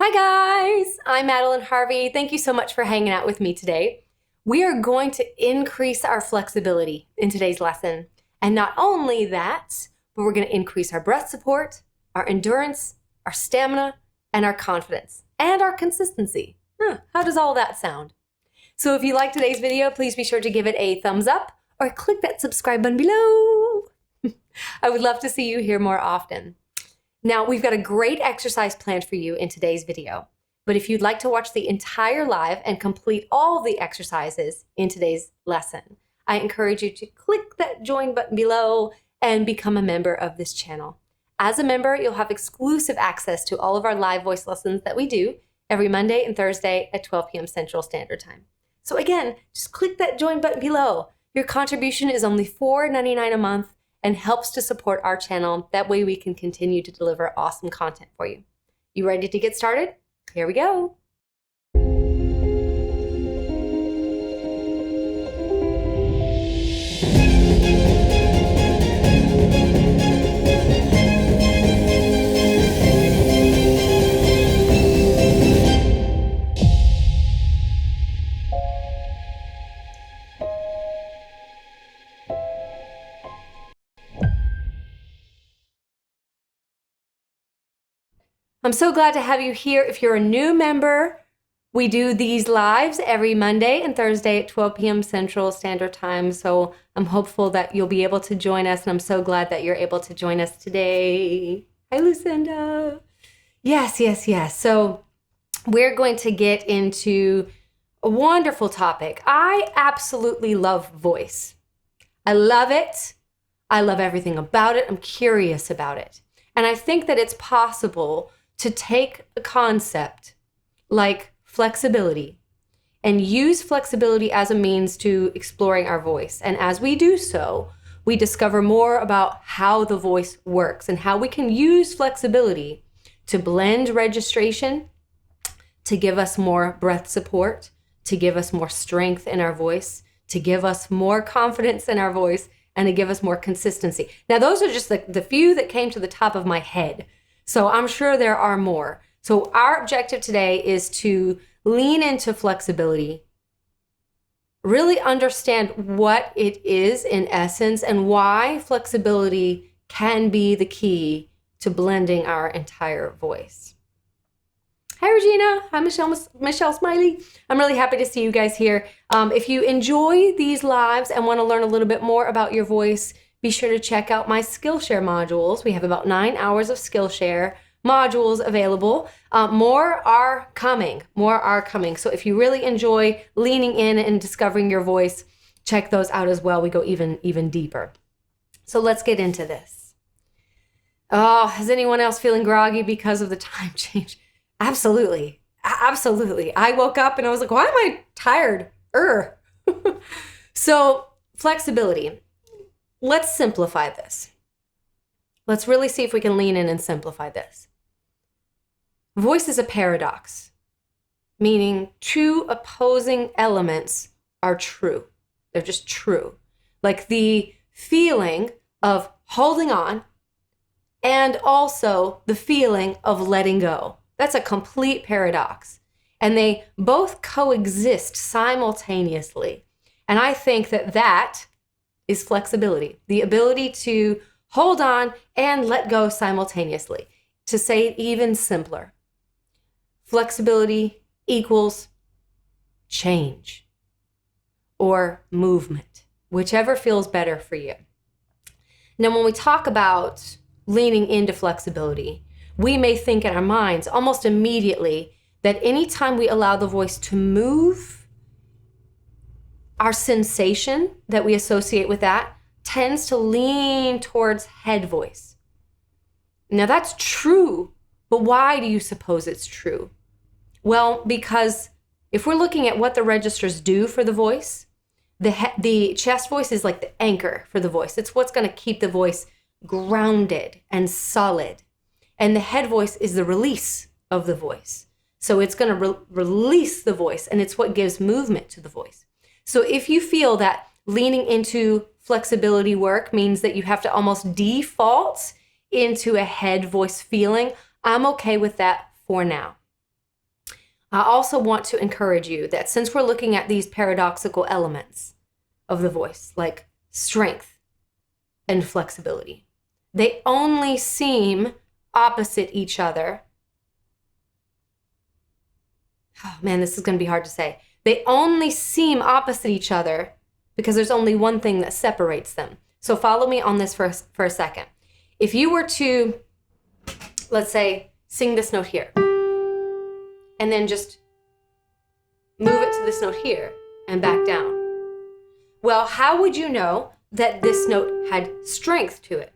Hi guys, I'm Madeline Harvey. Thank you so much for hanging out with me today. We are going to increase our flexibility in today's lesson. And not only that, but we're going to increase our breath support, our endurance, our stamina, and our confidence, and our consistency. How does all that sound? So if you like today's video, please be sure to give it a thumbs up or click that subscribe button below. I would love to see you here more often. Now, we've got a great exercise planned for you in today's video, but if you'd like to watch the entire live and complete all the exercises in today's lesson, I encourage you to click that join button below and become a member of this channel. As a member, you'll have exclusive access to all of our live voice lessons that we do every Monday and Thursday at 12 p.m. Central Standard Time. So again, just click that join button below. Your contribution is only $4.99 a month and helps to support our channel. That way we can continue to deliver awesome content for you. You ready to get started? Here we go. I'm so glad to have you here. If you're a new member, we do these lives every Monday and Thursday at 12 p.m. Central Standard Time. So I'm hopeful that you'll be able to join us, and I'm so glad that you're able to join us today. Hi, Lucinda. Yes. So we're going to get into a wonderful topic. I absolutely love voice. I love it. I love everything about it. I'm curious about it. And I think that it's possible to take a concept like flexibility and use flexibility as a means to exploring our voice. And as we do so, we discover more about how the voice works and how we can use flexibility to blend registration, to give us more breath support, to give us more strength in our voice, to give us more confidence in our voice, and to give us more consistency. Now, those are just the few that came to the top of my head. So I'm sure there are more. So our objective today is to lean into flexibility, really understand what it is in essence and why flexibility can be the key to blending our entire voice. Hi, Regina. Hi, Michelle Smiley. I'm really happy to see you guys here. If you enjoy these lives and want to learn a little bit more about your voice, be sure to check out my Skillshare modules. We have about 9 hours of Skillshare modules available. More are coming. So if you really enjoy leaning in and discovering your voice, check those out as well. We go even deeper. So let's get into this. Oh, is anyone else feeling groggy because of the time change? Absolutely. I woke up and I was like, why am I tired? So flexibility. Let's simplify this. Let's really see if we can lean in and simplify this. Voice is a paradox, meaning two opposing elements are true. They're just true. Like the feeling of holding on and also the feeling of letting go. That's a complete paradox. And they both coexist simultaneously. And I think that is flexibility, the ability to hold on and let go simultaneously. To say it even simpler, flexibility equals change or movement, whichever feels better for you. Now, when we talk about leaning into flexibility, we may think in our minds almost immediately that anytime we allow the voice to move, our sensation that we associate with that tends to lean towards head voice. Now that's true, but why do you suppose it's true? Well, because if we're looking at what the registers do for the voice, the chest voice is like the anchor for the voice. It's what's going to keep the voice grounded and solid. And the head voice is the release of the voice. So it's going to release the voice, and it's what gives movement to the voice. So if you feel that leaning into flexibility work means that you have to almost default into a head voice feeling, I'm okay with that for now. I also want to encourage you that since we're looking at these paradoxical elements of the voice, like strength and flexibility, they only seem opposite each other. Oh man, this is going to be hard to say. They only seem opposite each other because there's only one thing that separates them. So follow me on this for a second. If you were to, let's say, sing this note here, and then just move it to this note here and back down. Well, how would you know that this note had strength to it?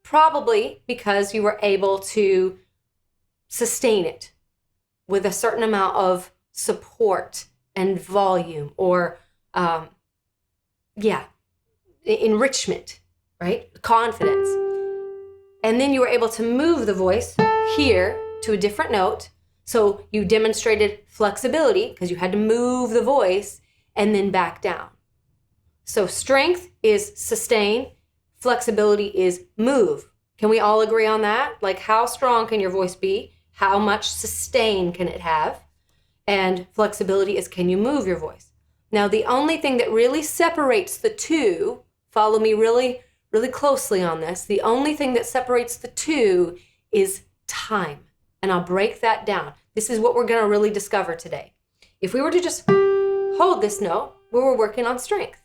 Probably because you were able to sustain it with a certain amount of support and volume or, enrichment, right? Confidence. And then you were able to move the voice here to a different note. So you demonstrated flexibility because you had to move the voice and then back down. So strength is sustain, flexibility is move. Can we all agree on that? Like, how strong can your voice be? How much sustain can it have? And flexibility is, can you move your voice? Now, the only thing that really separates the two, follow me really, really closely on this, the only thing that separates the two is time. And I'll break that down. This is what we're going to really discover today. If we were to just hold this note, we were working on strength,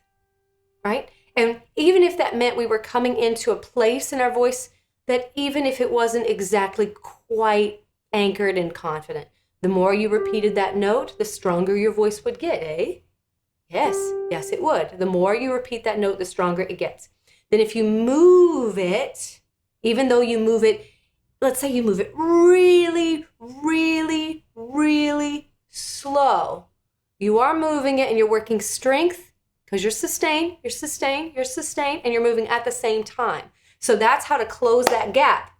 right? And even if that meant we were coming into a place in our voice that even if it wasn't exactly quite anchored and confident, the more you repeated that note, the stronger your voice would get, eh? Yes, it would. The more you repeat that note, the stronger it gets. Then if you move it, even though you move it, let's say you move it really, really, really slow. You are moving it and you're working strength because you're sustained, and you're moving at the same time. So that's how to close that gap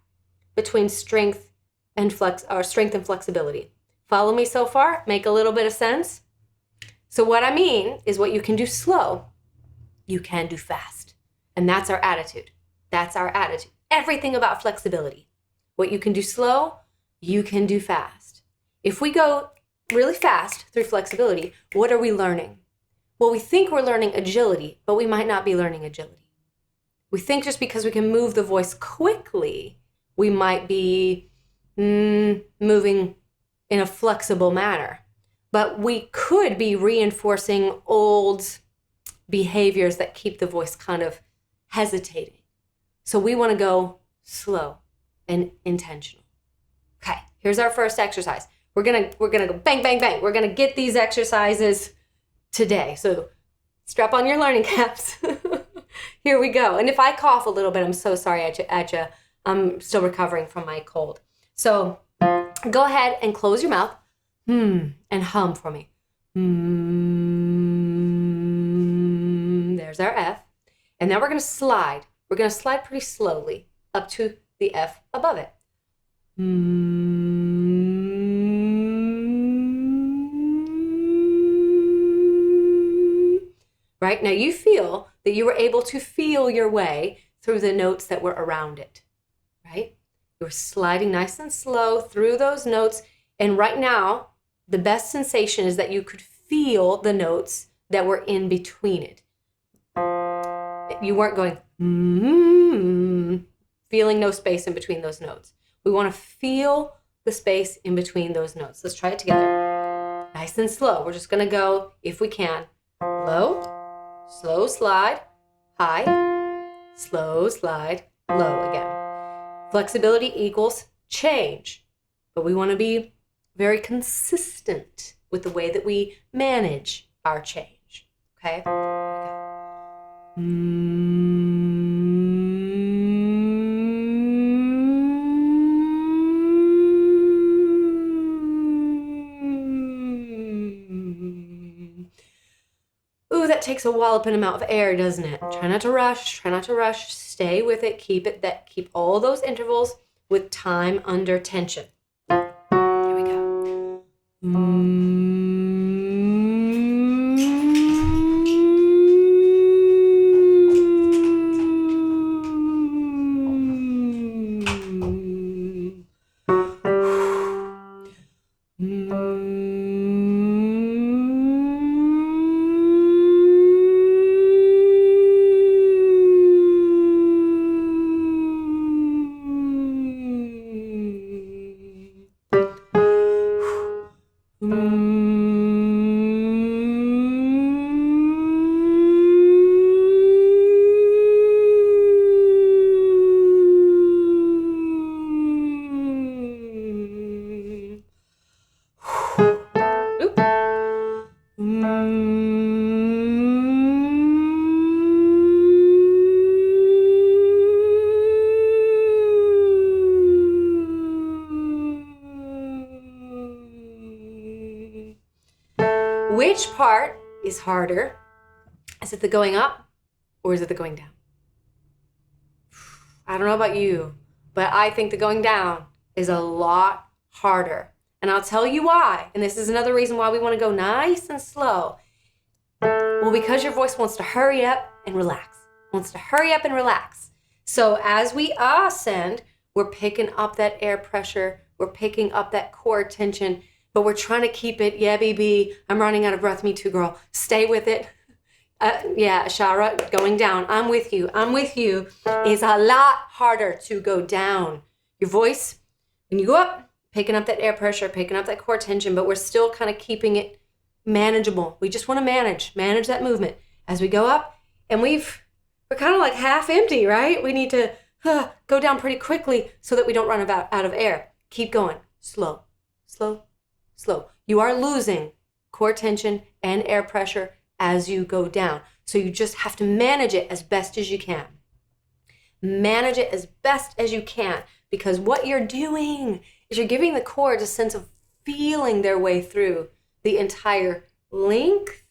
between strength and flexibility. Follow me so far? Make a little bit of sense? So what I mean is what you can do slow, you can do fast. And that's our attitude. Everything about flexibility. What you can do slow, you can do fast. If we go really fast through flexibility, what are we learning? Well, we think we're learning agility, but we might not be learning agility. We think just because we can move the voice quickly, we might be moving in a flexible manner. But we could be reinforcing old behaviors that keep the voice kind of hesitating. So we want to go slow and intentional. Okay, here's our first exercise. We're gonna go bang, bang, bang. We're gonna get these exercises today. So strap on your learning caps. Here we go. And if I cough a little bit, I'm so sorry at you. I'm still recovering from my cold. So go ahead and close your mouth. And hum for me. There's our F. And now we're going to slide. We're going to slide pretty slowly up to the F above it. Right? Now you feel that you were able to feel your way through the notes that were around it. Right? You were sliding nice and slow through those notes. And right now, the best sensation is that you could feel the notes that were in between it. You weren't going, feeling no space in between those notes. We want to feel the space in between those notes. Let's try it together. Nice and slow. We're just going to go, if we can, low, slow slide, high, slow slide, low again. Flexibility equals change, but we want to be very consistent with the way that we manage our change. Okay? Ooh, that takes a walloping amount of air, doesn't it? Try not to rush, stay with it, keep all those intervals with time under tension. Here we go. Which part is harder? Is it the going up or is it the going down? I don't know about you, but I think the going down is a lot harder. And I'll tell you why. And this is another reason why we want to go nice and slow. Well, because your voice wants to hurry up and relax. Wants to hurry up and relax. So as we ascend, we're picking up that air pressure. We're picking up that core tension, but we're trying to keep it. Yeah, baby, I'm running out of breath. Me too, girl. Stay with it. Yeah, Shara, going down. I'm with you. I'm with you. It's a lot harder to go down. Your voice, when you go up, picking up that air pressure, picking up that core tension, but we're still kind of keeping it manageable. We just want to manage that movement as we go up. And we're kind of like half empty, right? We need to go down pretty quickly so that we don't run out of air. Keep going. Slow, slow, slow. You are losing core tension and air pressure as you go down. So you just have to manage it as best as you can. Manage it as best as you can, because what you're doing is you're giving the chords a sense of feeling their way through the entire length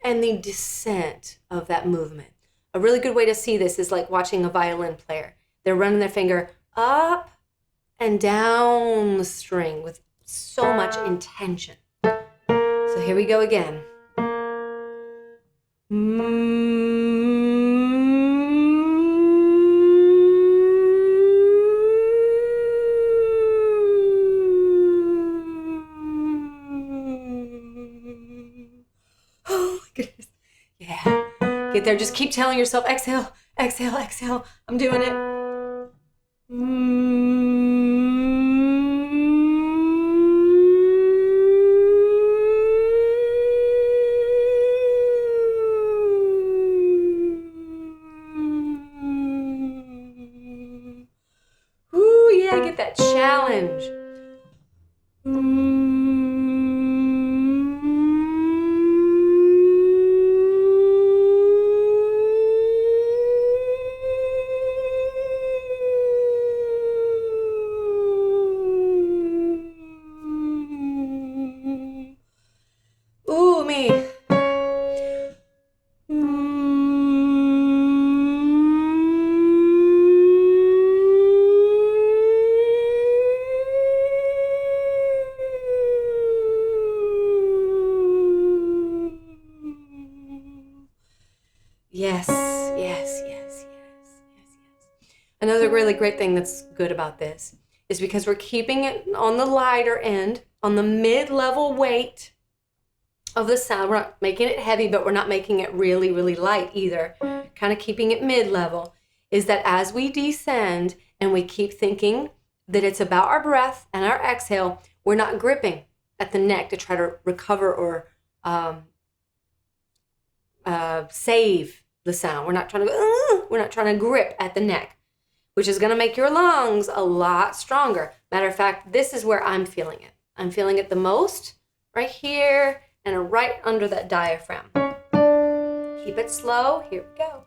and the descent of that movement. A really good way to see this is like watching a violin player. They're running their finger up and down the string with so much intention. So here we go again. Oh my goodness. Yeah. Get there. Just keep telling yourself, exhale, exhale, exhale. I'm doing it. Ooh, yeah, get that challenge. Ooh, me. Yes, yes, yes, yes, yes, yes. Another really great thing that's good about this is because we're keeping it on the lighter end, on the mid-level weight of the sound. We're not making it heavy, but we're not making it really, really light either. Kind of keeping it mid-level is that as we descend and we keep thinking that it's about our breath and our exhale, we're not gripping at the neck to try to recover or save the sound. We're not trying to grip at the neck, which is going to make your lungs a lot stronger. Matter of fact, this is where I'm feeling it. I'm feeling it the most right here and right under that diaphragm. Keep it slow. Here we go.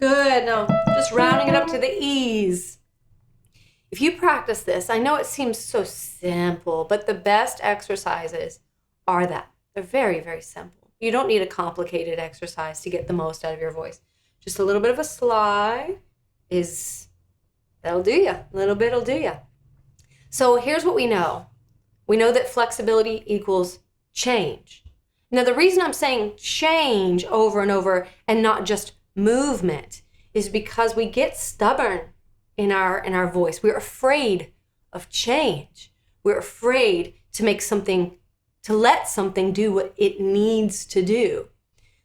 Good. Now, just rounding it up to the E's. If you practice this, I know it seems so simple, but the best exercises are that. They're very, very simple. You don't need a complicated exercise to get the most out of your voice. Just a little bit of a slide that'll do you. A little bit will do you. So here's what we know. We know that flexibility equals change. Now, the reason I'm saying change over and over and not just movement is because we get stubborn in our voice. We're afraid of change. We're afraid to make something to let something do what it needs to do.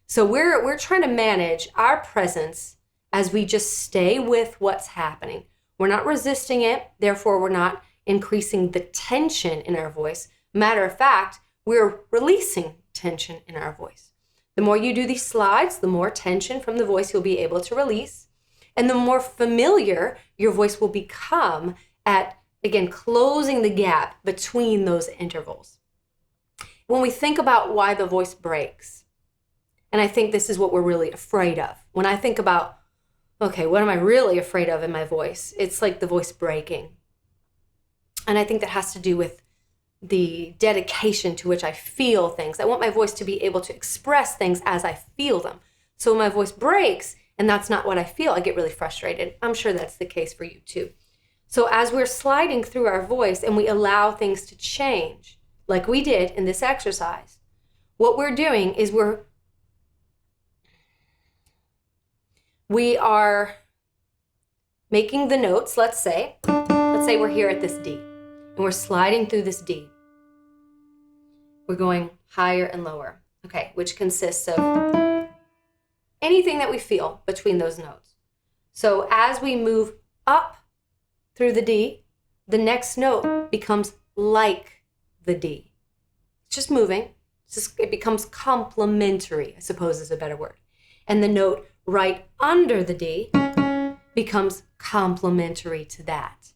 So we're trying to manage our presence as we just stay with what's happening. We're not resisting it, therefore we're not increasing the tension in our voice. Matter of fact, we're releasing tension in our voice. The more you do these slides, the more tension from the voice you'll be able to release, and the more familiar your voice will become at, again, closing the gap between those intervals. When we think about why the voice breaks, and I think this is what we're really afraid of. When I think about, okay, what am I really afraid of in my voice? It's like the voice breaking. And I think that has to do with the dedication to which I feel things. I want my voice to be able to express things as I feel them. So when my voice breaks and that's not what I feel, I get really frustrated. I'm sure that's the case for you too. So as we're sliding through our voice and we allow things to change, like we did in this exercise, what we're doing is we are making the notes. Let's say we're here at this D and we're sliding through this D. We're going higher and lower, okay, which consists of anything that we feel between those notes. So as we move up through the D, the next note becomes like the D. It's just moving. It becomes complementary, I suppose is a better word. And the note right under the D becomes complementary to that.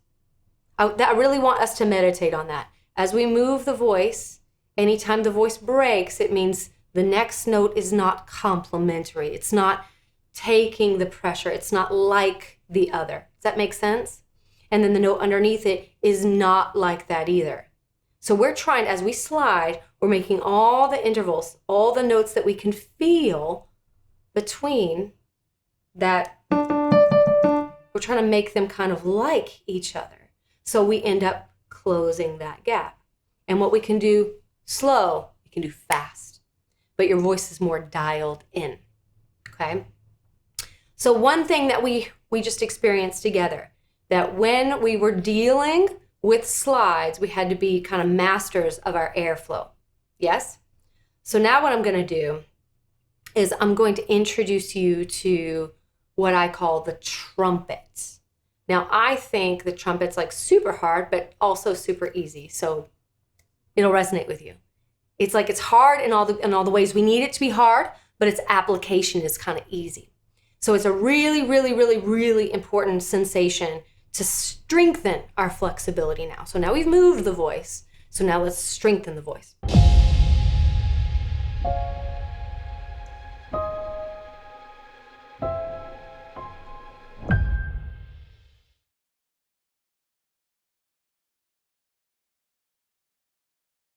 I really want us to meditate on that. As we move the voice, anytime the voice breaks, it means the next note is not complementary. It's not taking the pressure. It's not like the other. Does that make sense? And then the note underneath it is not like that either. So we're trying, as we slide, we're making all the intervals, all the notes that we can feel between that. We're trying to make them kind of like each other. So we end up closing that gap. And what we can do slow, we can do fast. But your voice is more dialed in, okay? So one thing that we just experienced together, that when we were dealing with slides, we had to be kind of masters of our airflow. Yes? So now what I'm going to do is I'm going to introduce you to what I call the trumpet. Now, I think the trumpet's like super hard, but also super easy. So it'll resonate with you. It's like it's hard in all the ways we need it to be hard, but its application is kind of easy. So it's a really, really, really, really important sensation to strengthen our flexibility now. So now we've moved the voice. So now let's strengthen the voice.